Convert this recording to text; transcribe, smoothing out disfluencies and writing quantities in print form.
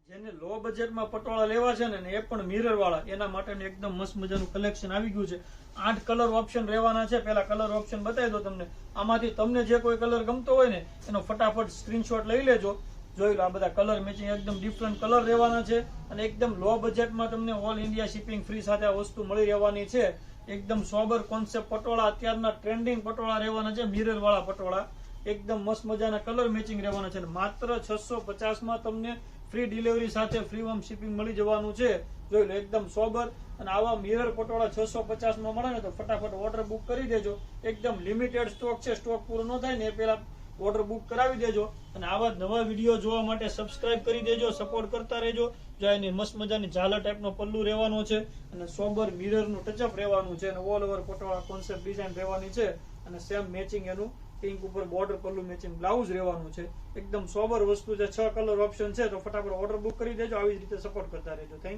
જેને લો બજેટમાં પટોળા લેવા છે ને એ પણ મિરર વાળા એના માટેનું એકદમ મસ્ત મજાનું કલેક્શન આવી ગયું છે. 8 કલર ઓપ્શન રહેવાના છે. પહેલા કલર ઓપ્શન બતાવી દો તમને. આમાંથી તમને જે કોઈ કલર ગમતો હોય ને એનો ફટાફટ સ્ક્રીનશોટ લઈ લેજો. જોઈ લો, આ બધા કલર મેચિંગ એકદમ ડિફરન્ટ કલર રહેવાના છે અને એકદમ લો બજેટમાં તમને ઓલ ઇન્ડિયા શિપિંગ ફ્રી સાથે આ વસ્તુ મળી રહેવાની છે. એકદમ સોબર કોન્સેપ્ટ પટોળા, અત્યારના ટ્રેન્ડિંગ પટોળા રહેવાના છે, મિરર વાળા પટોળા. એકદમ મસ્ત મજાના કલર મેચિંગ રહેવાના છે. માત્ર 650 તમને ફ્રી ડિલિવરી સાથે ફ્રી હોમ શિપિંગ મળી જવાનું છે. જોઈ લો, એકદમ સોબર. અને આવા મિરર પટોળા 650 મળે ને તો ફટાફટ ઓર્ડર બુક કરી દેજો. એકદમ લિમિટેડ સ્ટોક છે, સ્ટોક પૂરો ન થાય ને એ પહેલા ઓર્ડર બુક કરાવી દેજો. અને આવા નવા વિડીયો જોવા માટે સબસ્ક્રાઇબ કરી દેજો, સપોર્ટ કરતા રહેજો. જો એની મસ્ત મજાની ઝાલર ટાઈપનો પલ્લુ રહેવાનો છે અને સોબર મિરરનું ટચઅપ રહેવાનું છે અને all over patola concept design રહેવાની છે અને સેમ મેચિંગ એનું પિંક ઉપર બોર્ડર પલ્લુ મેચિંગ બ્લાઉઝ રહેવાનું છે. એકદમ સોબર વસ્તુ છે. 6 કલર ઓપ્શન છે તો ફટાફટ ઓર્ડર બુક કરી દેજો. આવી જ રીતે સપોર્ટ કરતા રહેજો. Thank you.